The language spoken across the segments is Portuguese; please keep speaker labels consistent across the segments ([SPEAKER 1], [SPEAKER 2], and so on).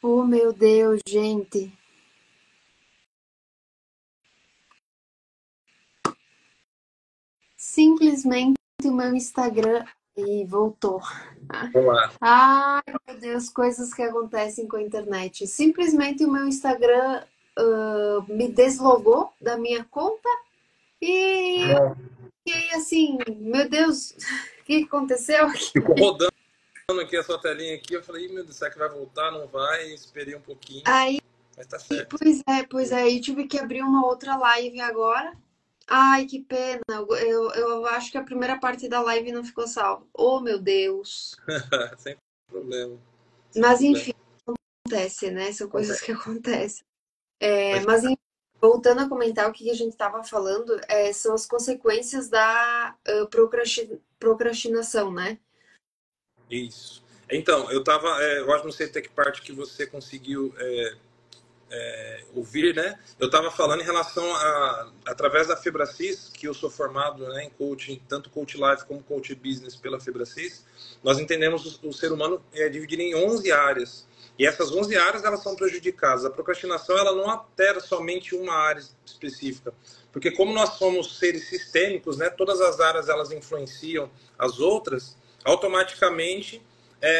[SPEAKER 1] Oh, meu Deus, gente. Simplesmente o meu Instagram e voltou.
[SPEAKER 2] Vamos lá.
[SPEAKER 1] Ai, meu Deus, coisas que acontecem com a internet. Simplesmente o meu Instagram me deslogou da minha conta e eu
[SPEAKER 2] Não.
[SPEAKER 1] fiquei assim, meu Deus, o que aconteceu aqui?
[SPEAKER 2] Ficou rodando aqui a sua telinha aqui. Eu falei, meu Deus, será que vai voltar? Não vai. Esperei um pouquinho,
[SPEAKER 1] Aí,
[SPEAKER 2] mas tá certo.
[SPEAKER 1] pois é, eu tive que abrir uma outra live agora. Ai, que pena. Eu acho que a primeira parte da live não ficou salva. Oh, meu Deus.
[SPEAKER 2] Sem problema. Sem
[SPEAKER 1] Mas
[SPEAKER 2] problema.
[SPEAKER 1] enfim, acontece, né? São coisas que
[SPEAKER 2] Acontece.
[SPEAKER 1] acontecem.
[SPEAKER 2] Mas,
[SPEAKER 1] Mas enfim, voltando a comentar o que a gente estava falando, são as consequências da procrastinação, né?
[SPEAKER 2] isso. Então, eu acho, não sei até que parte que você conseguiu ouvir, né? Eu estava falando em relação através da Febracis, que eu sou formado, né, em coaching, tanto coach life como coach business pela Febracis. Nós entendemos o ser humano dividido em 11 áreas. E essas 11 áreas, elas são prejudicadas. A procrastinação, ela não altera somente uma área específica. Porque como nós somos seres sistêmicos, né, todas as áreas elas influenciam as outras, automaticamente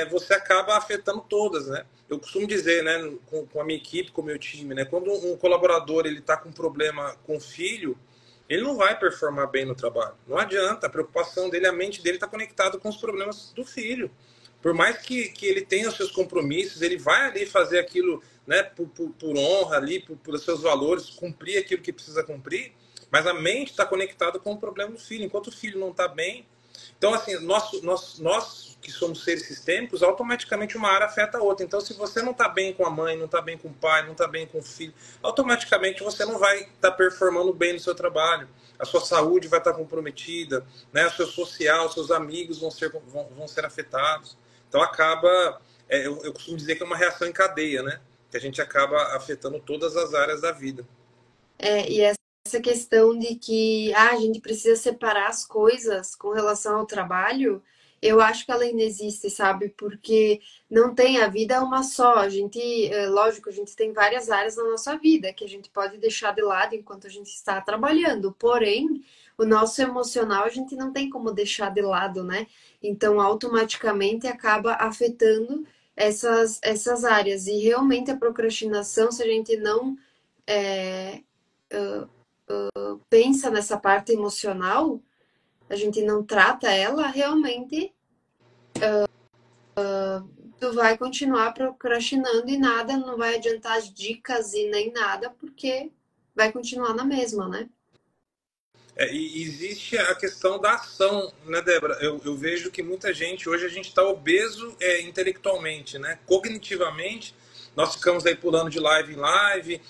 [SPEAKER 2] você acaba afetando todas, né? Eu costumo dizer, né, com a minha equipe, com o meu time, né, quando um colaborador ele está com um problema com o filho, ele não vai performar bem no trabalho. Não adianta, a preocupação dele, a mente dele está conectada com os problemas do filho. Por mais que ele tenha os seus compromissos, ele vai ali fazer aquilo, né, por honra ali, por seus valores, cumprir aquilo que precisa cumprir, mas a mente está conectada com o problema do filho. Enquanto o filho não está bem, então, assim, nós que somos seres sistêmicos, automaticamente uma área afeta a outra. Então, se você não está bem com a mãe, não está bem com o pai, não está bem com o filho, automaticamente você não vai estar performando bem no seu trabalho. A sua saúde vai estar comprometida, né? O seu social, os seus amigos vão ser afetados. Então, acaba, eu costumo dizer que é uma reação em cadeia, né? Que a gente acaba afetando todas as áreas da vida.
[SPEAKER 1] E essa questão de que a gente precisa separar as coisas com relação ao trabalho, eu acho que ela ainda existe, sabe? Porque não tem, a vida é uma só. A gente, lógico, a gente tem várias áreas na nossa vida que a gente pode deixar de lado enquanto a gente está trabalhando. Porém, o nosso emocional a gente não tem como deixar de lado, né? Então, automaticamente acaba afetando essas áreas. E realmente a procrastinação, se a gente não é, pensa nessa parte emocional, a gente não trata ela, realmente tu vai continuar procrastinando e nada, não vai adiantar as dicas e nem nada, porque vai continuar na mesma, né?
[SPEAKER 2] E existe a questão da ação, né, Débora? Eu vejo que muita gente, hoje a gente está obeso intelectualmente, né? Cognitivamente, nós ficamos aí pulando de live em live,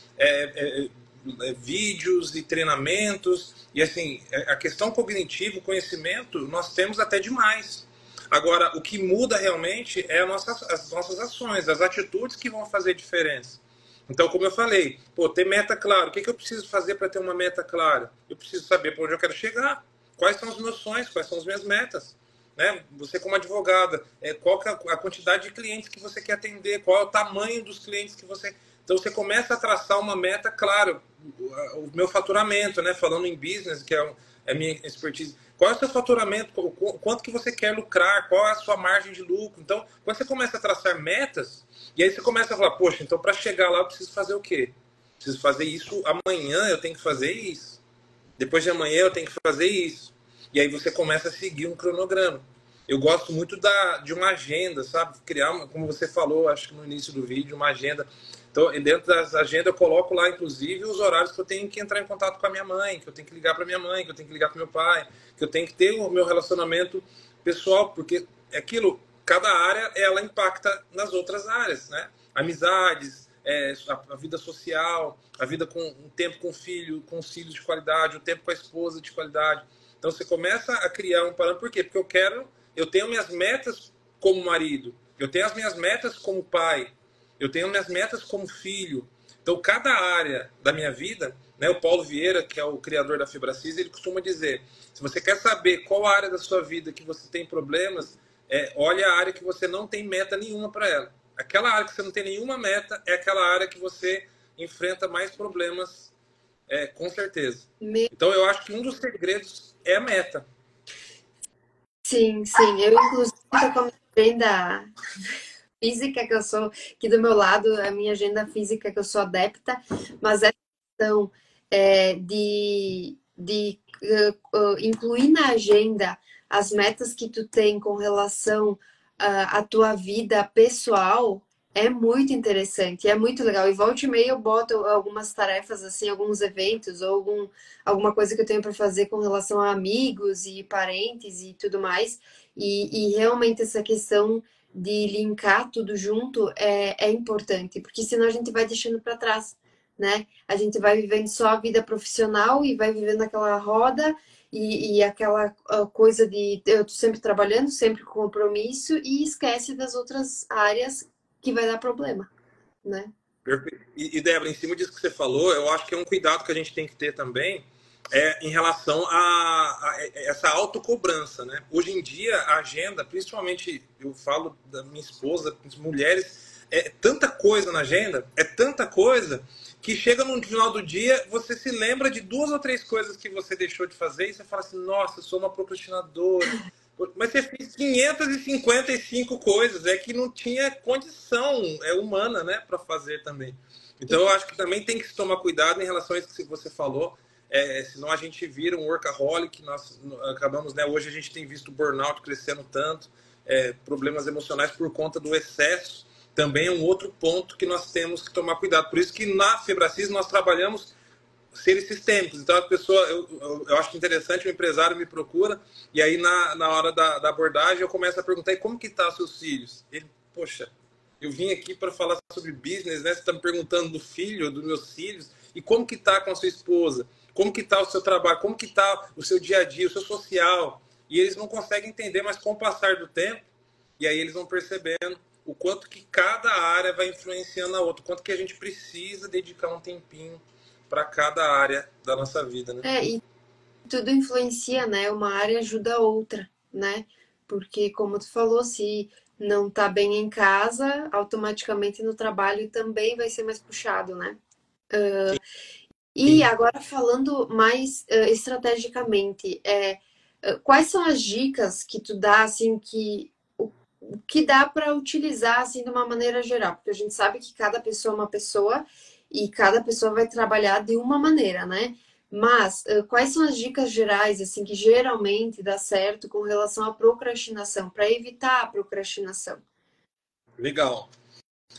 [SPEAKER 2] vídeos e treinamentos, e assim, a questão cognitiva, o conhecimento, nós temos até demais. Agora, o que muda realmente é as nossas ações, as atitudes que vão fazer diferença. Então, como eu falei, pô, ter meta clara. O que eu preciso fazer para ter uma meta clara? Eu preciso saber para onde eu quero chegar. Quais são os meus sonhos? Quais são as minhas metas? Né? Você como advogada, qual que é a quantidade de clientes que você quer atender? Qual é o tamanho dos clientes que você... Então, você começa a traçar uma meta clara. O meu faturamento, né? Falando em business, que é a minha expertise. Qual é o seu faturamento? Quanto que você quer lucrar? Qual é a sua margem de lucro? Então, quando você começa a traçar metas, e aí você começa a falar, poxa, então para chegar lá eu preciso fazer o quê? Preciso fazer isso amanhã, eu tenho que fazer isso. Depois de amanhã eu tenho que fazer isso. E aí você começa a seguir um cronograma. Eu gosto muito de uma agenda, sabe? Criar, como você falou, acho que no início do vídeo, uma agenda. Então, dentro das agendas, eu coloco lá, inclusive, os horários que eu tenho que entrar em contato com a minha mãe, que eu tenho que ligar para minha mãe, que eu tenho que ligar para meu pai, que eu tenho que ter o meu relacionamento pessoal, porque aquilo, cada área, ela impacta nas outras áreas, né? Amizades, a vida social, a vida com um tempo com o filho, com os filhos de qualidade, o tempo com a esposa de qualidade. Então você começa a criar um parâmetro. Por quê? Porque eu tenho minhas metas como marido, eu tenho as minhas metas como pai, eu tenho minhas metas como filho. Então cada área da minha vida, né, o Paulo Vieira, que é o criador da Fibracis, ele costuma dizer, se você quer saber qual área da sua vida que você tem problemas, olha a área que você não tem meta nenhuma para ela. Aquela área que você não tem nenhuma meta é aquela área que você enfrenta mais problemas, com certeza.
[SPEAKER 1] Me-
[SPEAKER 2] Então, eu acho que um dos segredos é a meta.
[SPEAKER 1] Sim, sim. Eu, inclusive, estou com a minha agenda física, que eu sou aqui do meu lado, a minha agenda física, que eu sou adepta, mas essa questão de incluir na agenda as metas que tu tem com relação à tua vida pessoal é muito interessante, é muito legal. E volta e meia eu boto algumas tarefas, assim, alguns eventos, ou alguma coisa que eu tenho para fazer com relação a amigos e parentes e tudo mais. E realmente essa questão de linkar tudo junto é importante, porque senão a gente vai deixando para trás, né? A gente vai vivendo só a vida profissional e vai vivendo aquela roda e aquela coisa de eu tô sempre trabalhando, sempre com compromisso e esquece das outras áreas que vai dar problema, né?
[SPEAKER 2] Perfeito. E, Débora, em cima disso que você falou, eu acho que é um cuidado que a gente tem que ter também em relação a essa autocobrança, né? Hoje em dia, a agenda, principalmente eu falo da minha esposa, das mulheres, é tanta coisa na agenda, é tanta coisa, que chega no final do dia, você se lembra de 2 ou 3 coisas que você deixou de fazer e você fala assim, nossa, eu sou uma procrastinadora. Mas você fez 555 coisas, é que não tinha condição humana, né, para fazer também. Então eu acho que também tem que se tomar cuidado em relação a isso que você falou, senão a gente vira um workaholic, nós acabamos, né, hoje a gente tem visto o burnout crescendo tanto, problemas emocionais por conta do excesso, também é um outro ponto que nós temos que tomar cuidado. Por isso que na Febracis nós trabalhamos seres sistêmicos. Então, a pessoa, eu acho interessante, o empresário me procura, e aí na hora da abordagem eu começo a perguntar, e como que tá os seus filhos? Ele, poxa, eu vim aqui para falar sobre business, né? Você está me perguntando do filho, dos meus filhos, e como que tá com a sua esposa? Como que tá o seu trabalho? Como que tá o seu dia a dia, o seu social? E eles não conseguem entender, mas com o passar do tempo, e aí eles vão percebendo o quanto que cada área vai influenciando a outra, o quanto que a gente precisa dedicar um tempinho para cada área da nossa vida, né?
[SPEAKER 1] E tudo influencia, né? Uma área ajuda a outra, né? Porque, como tu falou, se não tá bem em casa, automaticamente no trabalho também vai ser mais puxado, né? E
[SPEAKER 2] Sim.
[SPEAKER 1] agora falando mais estrategicamente, quais são as dicas que tu dá, assim, o que dá para utilizar, assim, de uma maneira geral? Porque a gente sabe que cada pessoa é uma pessoa e cada pessoa vai trabalhar de uma maneira, né? Mas quais são as dicas gerais, assim, que geralmente dá certo com relação à procrastinação, para evitar a procrastinação?
[SPEAKER 2] Legal.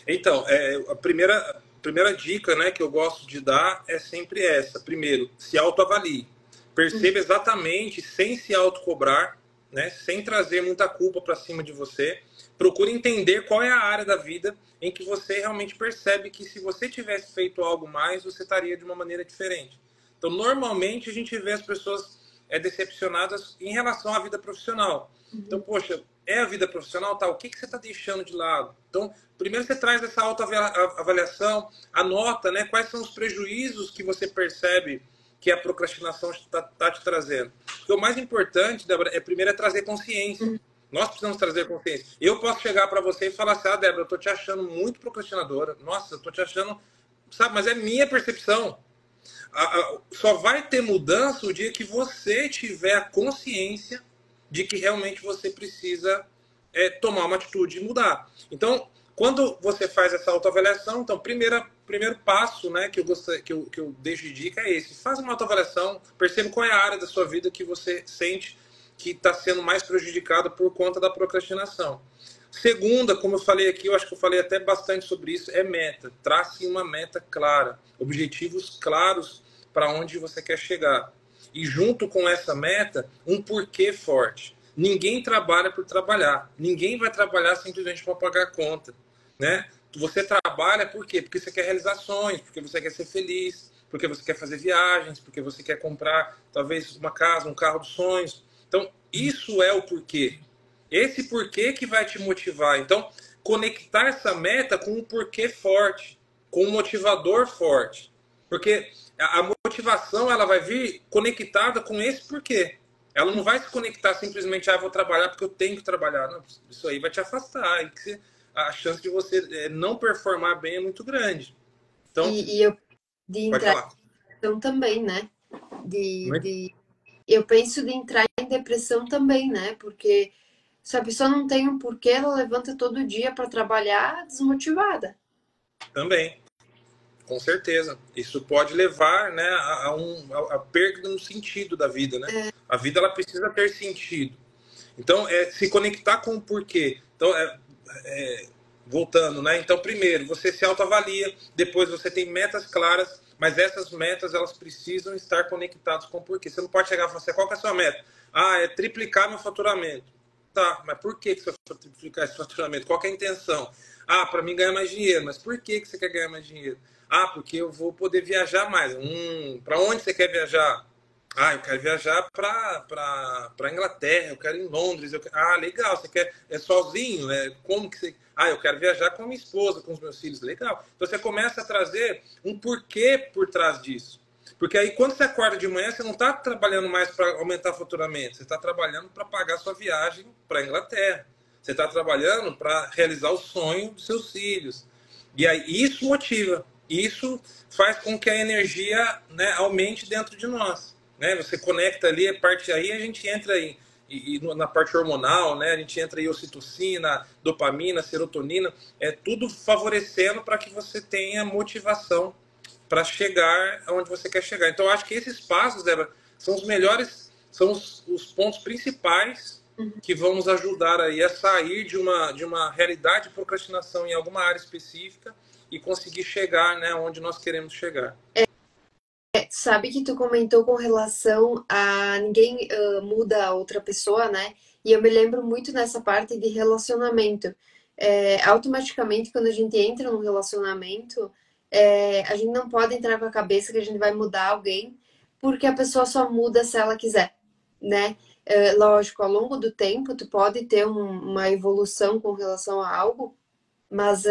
[SPEAKER 2] Então, a primeira dica, né, que eu gosto de dar é sempre essa. Primeiro, se autoavalie. Perceba exatamente, sem se autocobrar, né, sem trazer muita culpa para cima de você. Procure entender qual é a área da vida em que você realmente percebe que se você tivesse feito algo mais, você estaria de uma maneira diferente. Então, normalmente, a gente vê as pessoas decepcionadas em relação à vida profissional. Então, poxa, é a vida profissional, tá? O que você está deixando de lado? Então, primeiro você traz essa autoavaliação, anota, né, quais são os prejuízos que você percebe que a procrastinação está te trazendo. Porque o mais importante, Débora, primeiro trazer consciência. Nós precisamos trazer consciência. Eu posso chegar para você e falar assim, ah, Débora, eu tô te achando muito procrastinadora. Nossa, eu tô te achando... Sabe, mas é minha percepção. Só vai ter mudança o dia que você tiver a consciência de que realmente você precisa tomar uma atitude e mudar. Então, quando você faz essa autoavaliação, então, primeiro passo, né, que eu deixo de dica é esse. Faz uma autoavaliação, perceba qual é a área da sua vida que você sente que está sendo mais prejudicada por conta da procrastinação. Segunda, como eu falei aqui, eu acho que eu falei até bastante sobre isso, é meta. Trace uma meta clara, objetivos claros para onde você quer chegar. E junto com essa meta, um porquê forte. Ninguém trabalha por trabalhar. Ninguém vai trabalhar simplesmente para pagar a conta, né? Você trabalha por quê? Porque você quer realizar sonhos, porque você quer ser feliz, porque você quer fazer viagens, porque você quer comprar talvez uma casa, um carro dos sonhos. Então, isso é o porquê. Esse porquê que vai te motivar. Então, conectar essa meta com um porquê forte, com um motivador forte. Porque a motivação ela vai vir conectada com esse porquê. Ela não vai se conectar simplesmente, vou trabalhar porque eu tenho que trabalhar. Não, isso aí vai te afastar. a chance de você não performar bem é muito grande. Então,
[SPEAKER 1] E eu de
[SPEAKER 2] pode
[SPEAKER 1] entrar
[SPEAKER 2] falar.
[SPEAKER 1] em depressão também, né? Eu penso de entrar em depressão também, né? Porque se a pessoa não tem um porquê, ela levanta todo dia para trabalhar desmotivada.
[SPEAKER 2] Também, com certeza. Isso pode levar, né, a perda no sentido da vida, né? A vida ela precisa ter sentido. Então, se conectar com o porquê. Então, voltando, né? Então, primeiro, você se autoavalia, depois você tem metas claras, mas essas metas elas precisam estar conectadas com o porquê. Você não pode chegar e falar assim, qual que é a sua meta? Ah, é triplicar meu faturamento. Tá, mas por que você vai triplicar esse faturamento? Qual que é a intenção? Ah, para mim ganhar mais dinheiro. Mas por que você quer ganhar mais dinheiro? Ah, porque eu vou poder viajar mais. Para onde você quer viajar? Ah, eu quero viajar para Inglaterra, eu quero ir em Londres. Ah, legal, você quer sozinho? Como que você. Ah, eu quero viajar com a minha esposa, com os meus filhos. Legal. Então você começa a trazer um porquê por trás disso. Porque aí quando você acorda de manhã, você não está trabalhando mais para aumentar o faturamento, você está trabalhando para pagar sua viagem para a Inglaterra. Você está trabalhando para realizar o sonho dos seus filhos. E aí isso motiva. Isso faz com que a energia, né, aumente dentro de nós. Né? Você conecta ali, a parte aí a gente entra aí na parte hormonal, né? A gente entra em ocitocina, dopamina, serotonina, é tudo favorecendo para que você tenha motivação para chegar aonde você quer chegar. Então, eu acho que esses passos, Débora, são os melhores, são os pontos principais que vão nos ajudar aí a sair de uma realidade de procrastinação em alguma área específica e conseguir chegar, né, onde nós queremos chegar.
[SPEAKER 1] Sabe que tu comentou com relação a ninguém muda a outra pessoa, né? E eu me lembro muito nessa parte de relacionamento. Automaticamente, quando a gente entra num relacionamento, a gente não pode entrar com a cabeça que a gente vai mudar alguém, porque a pessoa só muda se ela quiser, né? Lógico, ao longo do tempo, tu pode ter uma evolução com relação a algo, mas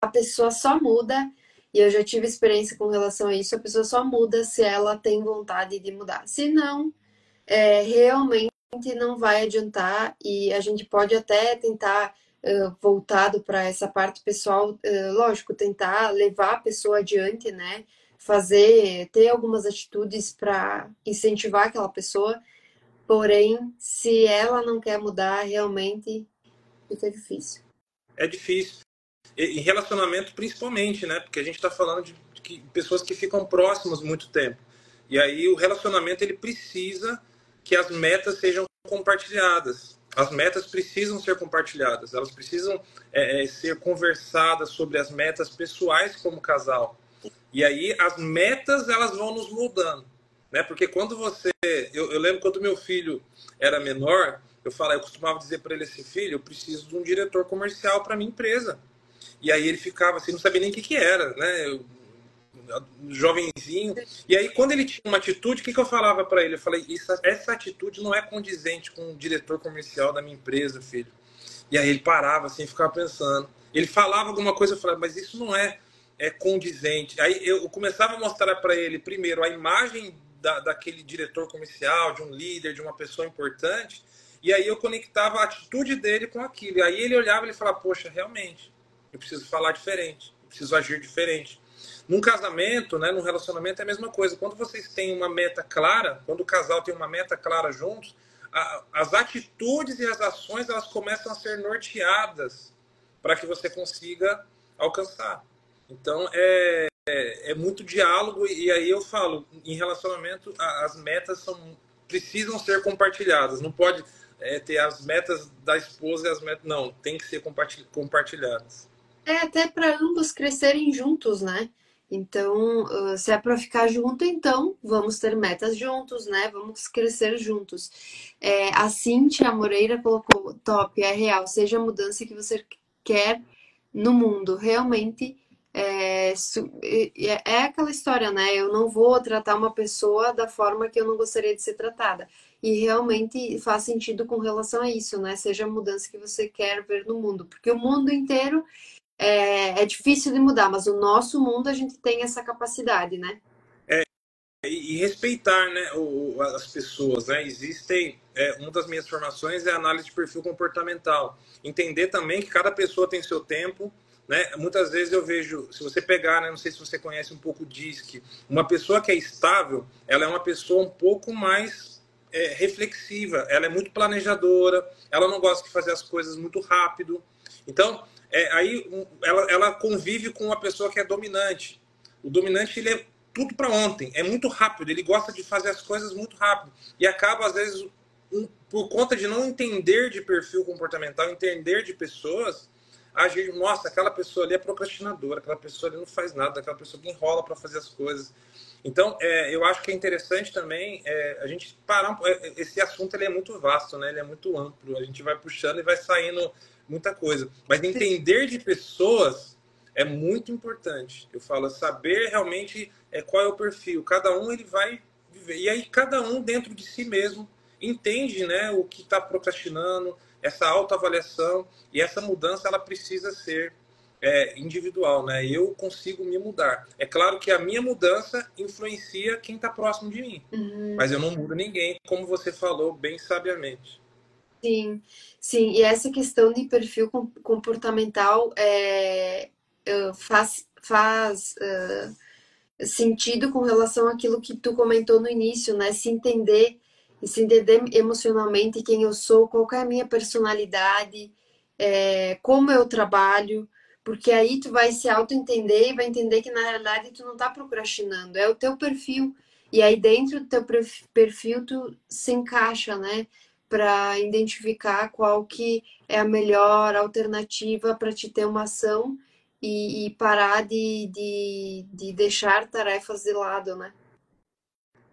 [SPEAKER 1] a pessoa só muda, e eu já tive experiência com relação a isso, a pessoa só muda se ela tem vontade de mudar. Se não, realmente não vai adiantar, e a gente pode até tentar, voltado para essa parte pessoal, lógico, tentar levar a pessoa adiante, né? Ter algumas atitudes para incentivar aquela pessoa, porém, se ela não quer mudar, realmente fica difícil.
[SPEAKER 2] É difícil. Em relacionamento, principalmente, né? Porque a gente está falando de pessoas que ficam próximas muito tempo. E aí o relacionamento ele precisa que as metas sejam compartilhadas. As metas precisam ser compartilhadas. Elas precisam ser conversadas sobre as metas pessoais como casal. E aí as metas elas vão nos mudando, né? Porque quando você, eu lembro quando meu filho era menor, eu costumava dizer para ele assim, filho, eu preciso de um diretor comercial para minha empresa. E aí ele ficava assim, não sabia nem o que que era, né? Jovenzinho. E aí quando ele tinha uma atitude, o que que eu falava para ele? Eu falei, essa atitude não é condizente com o diretor comercial da minha empresa, filho. E aí ele parava assim, ficava pensando. Ele falava alguma coisa, eu falava, mas isso não é condizente. Aí eu começava a mostrar para ele, primeiro, a imagem daquele diretor comercial, de um líder, de uma pessoa importante, e aí eu conectava a atitude dele com aquilo. E aí ele olhava e ele falava, poxa, realmente, eu preciso falar diferente, eu preciso agir diferente. Num casamento, né, num relacionamento é a mesma coisa. Quando vocês têm uma meta clara, quando o casal tem uma meta clara juntos, as atitudes e as ações elas começam a ser norteadas para que você consiga alcançar. Então é muito diálogo e aí eu falo, em relacionamento as metas precisam ser compartilhadas. Não pode ter as metas da esposa e as metas não, tem que ser compartilhadas.
[SPEAKER 1] Até para ambos crescerem juntos, né? Então, se é para ficar junto, então vamos ter metas juntos, né? Vamos crescer juntos. A Cíntia Moreira colocou top, é real, seja a mudança que você quer no mundo. Realmente é aquela história, né? Eu não vou tratar uma pessoa da forma que eu não gostaria de ser tratada. E realmente faz sentido com relação a isso, né? Seja a mudança que você quer ver no mundo. Porque o mundo inteiro é difícil de mudar, mas o nosso mundo a gente tem essa capacidade, né?
[SPEAKER 2] e respeitar, né, as pessoas, né? Existem, uma das minhas formações é a análise de perfil comportamental. Entender também que cada pessoa tem seu tempo, né? Muitas vezes eu vejo, se você pegar, né, não sei se você conhece um pouco o DISC, uma pessoa que é estável, ela é uma pessoa um pouco mais reflexiva, ela é muito planejadora, ela não gosta de fazer as coisas muito rápido. Então, aí ela convive com uma pessoa que é dominante. O dominante, ele é tudo para ontem, é muito rápido, ele gosta de fazer as coisas muito rápido e acaba, às vezes, por conta de não entender de perfil comportamental, entender de pessoas, agir, nossa, aquela pessoa ali é procrastinadora, aquela pessoa ali não faz nada, aquela pessoa que enrola para fazer as coisas. Então, eu acho que é interessante também a gente parar. Esse assunto ele é muito vasto, né? Ele é muito amplo. A gente vai puxando e vai saindo muita coisa. Mas entender de pessoas é muito importante. Eu falo, saber realmente qual é o perfil. Cada um ele vai viver. E aí cada um dentro de si mesmo entende, né, o que está procrastinando, essa autoavaliação e essa mudança ela precisa ser individual, né? Eu consigo me mudar. É claro que a minha mudança influencia quem está próximo de mim,
[SPEAKER 1] Uhum.
[SPEAKER 2] mas eu não mudo ninguém, como você falou bem sabiamente.
[SPEAKER 1] Sim, sim, e essa questão de perfil comportamental faz sentido com relação àquilo que tu comentou no início, né? Se entender emocionalmente quem eu sou, qual que é a minha personalidade, como eu trabalho, porque aí tu vai se auto-entender e vai entender que na realidade tu não tá procrastinando, é o teu perfil. E aí dentro do teu perfil tu se encaixa, né? Para identificar qual que é a melhor alternativa para te ter uma ação e parar de deixar tarefas de lado, né?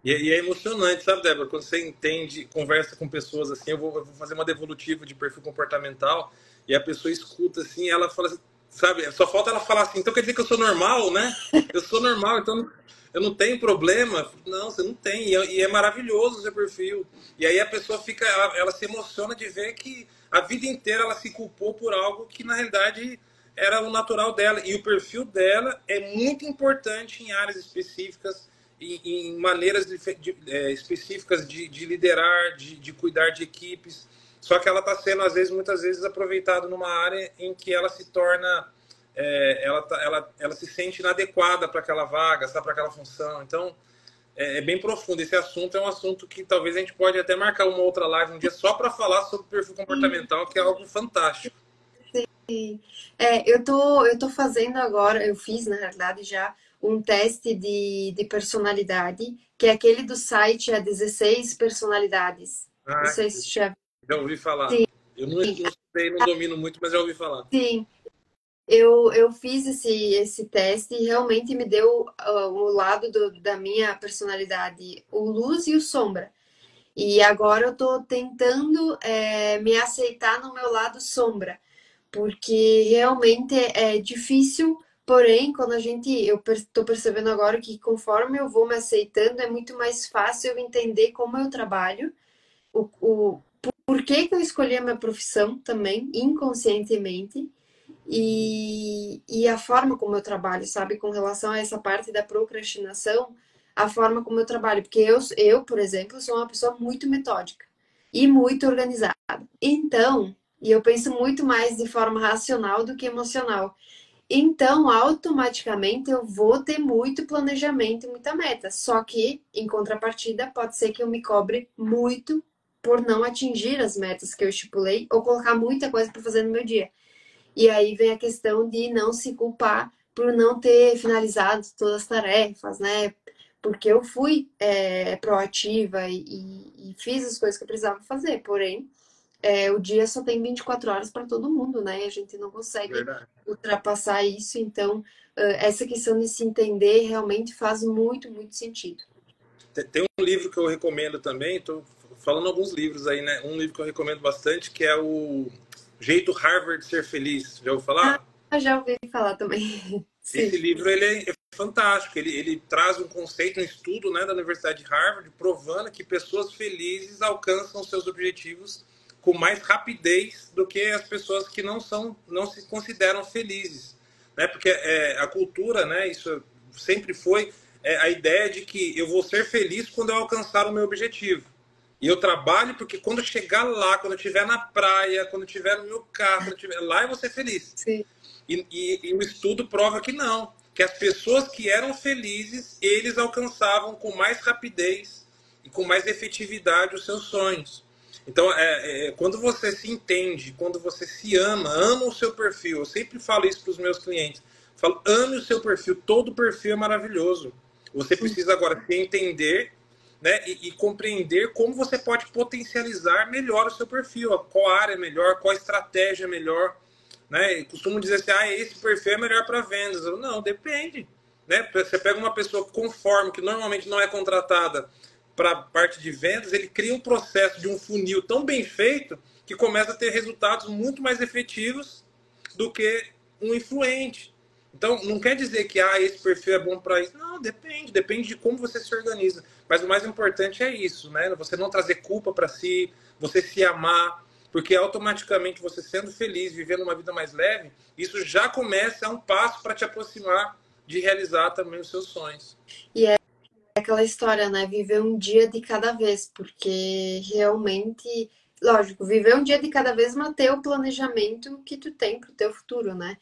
[SPEAKER 2] E é emocionante, sabe, Débora? Quando você entende, conversa com pessoas assim, eu vou fazer uma devolutiva de perfil comportamental e a pessoa escuta assim, ela fala assim, sabe? Só falta ela falar assim, então quer dizer que eu sou normal, né? Eu sou normal, então eu não tenho problema. Não, você não tem. E é maravilhoso o seu perfil. E aí a pessoa fica, ela se emociona de ver que a vida inteira ela se culpou por algo que na realidade era o natural dela. E o perfil dela é muito importante em áreas específicas em maneiras específicas de liderar, de cuidar de equipes. Só que ela está sendo, às vezes, muitas vezes, aproveitada numa área em que ela se torna. Ela se sente inadequada para aquela vaga, para aquela função. Então, é bem profundo. Esse assunto é um assunto que talvez a gente pode até marcar uma outra live um dia só para falar sobre perfil comportamental, que é algo fantástico.
[SPEAKER 1] Eu tô fazendo agora, eu fiz na realidade já um teste de personalidade, que é aquele do site, 16 personalidades. Não
[SPEAKER 2] Ah,
[SPEAKER 1] sei se já.
[SPEAKER 2] já ouvi falar. Eu não sei, não domino muito, mas já ouvi falar.
[SPEAKER 1] Sim, eu fiz esse teste e realmente me deu o lado da minha personalidade, o luz e o sombra. E agora eu tô tentando me aceitar no meu lado sombra, porque realmente é difícil, porém, quando tô percebendo agora que conforme eu vou me aceitando, é muito mais fácil eu entender como eu trabalho, o por que eu escolhi a minha profissão também, inconscientemente, e a forma como eu trabalho, sabe, com relação a essa parte da procrastinação, a forma como eu trabalho, porque por exemplo, sou uma pessoa muito metódica e muito organizada. Então, e eu penso muito mais de forma racional do que emocional. Então, automaticamente eu vou ter muito planejamento e muita meta. Só que, em contrapartida, pode ser que eu me cobre muito por não atingir as metas que eu estipulei ou colocar muita coisa para fazer no meu dia. E aí vem a questão de não se culpar por não ter finalizado todas as tarefas, né? Porque eu fui proativa e fiz as coisas que eu precisava fazer, porém, o dia só tem 24 horas para todo mundo, né? E a gente não consegue
[SPEAKER 2] Verdade.
[SPEAKER 1] ultrapassar isso, então essa questão de se entender realmente faz muito, muito sentido.
[SPEAKER 2] Tem um livro que eu recomendo também, estou falando alguns livros aí, né? Um livro que eu recomendo bastante, que é o Jeito Harvard de Ser Feliz. Já ouviu
[SPEAKER 1] Ah,
[SPEAKER 2] falar?
[SPEAKER 1] já ouvi falar também.
[SPEAKER 2] Esse
[SPEAKER 1] Sim.
[SPEAKER 2] livro ele é fantástico. Ele traz um conceito, um estudo, né, da Universidade de Harvard, provando que pessoas felizes alcançam seus objetivos com mais rapidez do que as pessoas que não se consideram felizes, né? Porque a cultura, né, isso sempre foi a ideia de que eu vou ser feliz quando eu alcançar o meu objetivo. E eu trabalho porque quando eu chegar lá, quando eu estiver na praia, quando eu estiver no meu carro, quando eu estiver lá, eu vou ser feliz.
[SPEAKER 1] Sim.
[SPEAKER 2] E o estudo prova que não. Que as pessoas que eram felizes, eles alcançavam com mais rapidez e com mais efetividade os seus sonhos. Então, quando você se entende, quando você se ama, ama o seu perfil. Eu sempre falo isso para os meus clientes. Falo, ame o seu perfil. Todo perfil é maravilhoso. Você precisa agora se entender, né, e compreender como você pode potencializar melhor o seu perfil. Qual área é melhor, qual estratégia é melhor. Né? E costumam dizer assim, esse perfil é melhor para vendas. Não, depende. Né? Você pega uma pessoa conforme, que normalmente não é contratada para parte de vendas, ele cria um processo de um funil tão bem feito que começa a ter resultados muito mais efetivos do que um influente. Então, não quer dizer que esse perfil é bom para isso. Não, depende de como você se organiza. Mas o mais importante é isso, né? Você não trazer culpa para si, você se amar, porque automaticamente você sendo feliz, vivendo uma vida mais leve, isso já começa um passo para te aproximar de realizar também os seus sonhos.
[SPEAKER 1] E é aquela história, né? Viver um dia de cada vez, porque realmente, lógico, viver um dia de cada vez, mas ter o planejamento que tu tem pro teu futuro, né?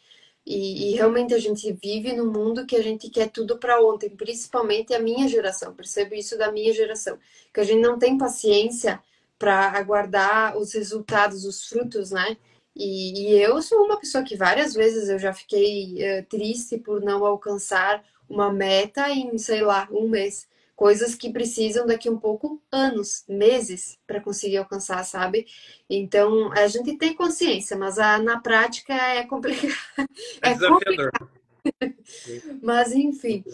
[SPEAKER 1] E realmente a gente vive num mundo que a gente quer tudo para ontem, principalmente a minha geração. Percebo isso da minha geração, que a gente não tem paciência para aguardar os resultados, os frutos, né? E eu sou uma pessoa que várias vezes eu já fiquei triste por não alcançar uma meta em, sei lá, um mês. Coisas que precisam daqui um pouco anos, meses para conseguir alcançar, sabe? Então, a gente tem consciência, mas na prática é complicado.
[SPEAKER 2] É
[SPEAKER 1] É
[SPEAKER 2] desafiador.
[SPEAKER 1] complicado. Mas, enfim,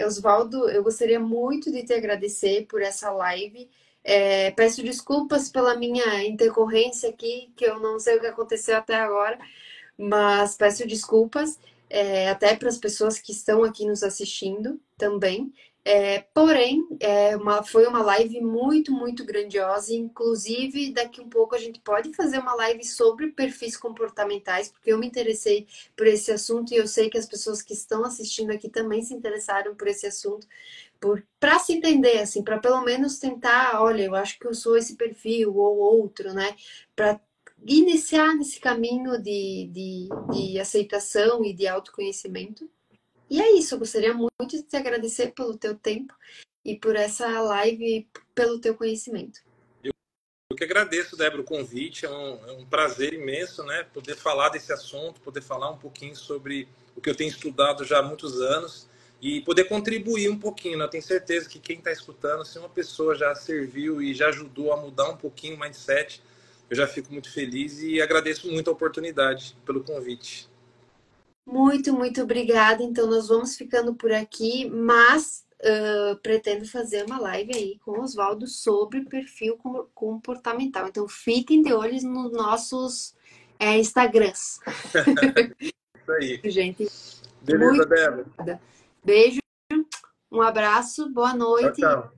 [SPEAKER 1] Oswaldo, eu gostaria muito de te agradecer por essa live. Peço desculpas pela minha intercorrência aqui, que eu não sei o que aconteceu até agora, mas peço desculpas, até para as pessoas que estão aqui nos assistindo também. Porém, foi uma live muito, muito grandiosa. Inclusive, daqui um pouco a gente pode fazer uma live sobre perfis comportamentais, porque eu me interessei por esse assunto e eu sei que as pessoas que estão assistindo aqui também se interessaram por esse assunto, para se entender, assim, para pelo menos tentar, olha, eu acho que eu sou esse perfil ou outro, né? Para iniciar nesse caminho de aceitação e de autoconhecimento. E é isso, eu gostaria muito de te agradecer pelo teu tempo e por essa live, pelo teu conhecimento.
[SPEAKER 2] Eu que agradeço, Débora, o convite. É um prazer imenso, né? Poder falar desse assunto, poder falar um pouquinho sobre o que eu tenho estudado já há muitos anos e poder contribuir um pouquinho, né? Eu tenho certeza que quem está escutando, se uma pessoa já serviu e já ajudou a mudar um pouquinho o mindset, eu já fico muito feliz e agradeço muito a oportunidade pelo convite.
[SPEAKER 1] Muito, muito obrigada. Então, nós vamos ficando por aqui, mas pretendo fazer uma live aí com o Oswaldo sobre perfil comportamental. Então, fiquem de olho nos nossos Instagrams.
[SPEAKER 2] Isso aí.
[SPEAKER 1] Gente,
[SPEAKER 2] Beleza,
[SPEAKER 1] muito
[SPEAKER 2] Débora.
[SPEAKER 1] obrigada. Beijo, um abraço, boa
[SPEAKER 2] Tchau,
[SPEAKER 1] noite.
[SPEAKER 2] tchau.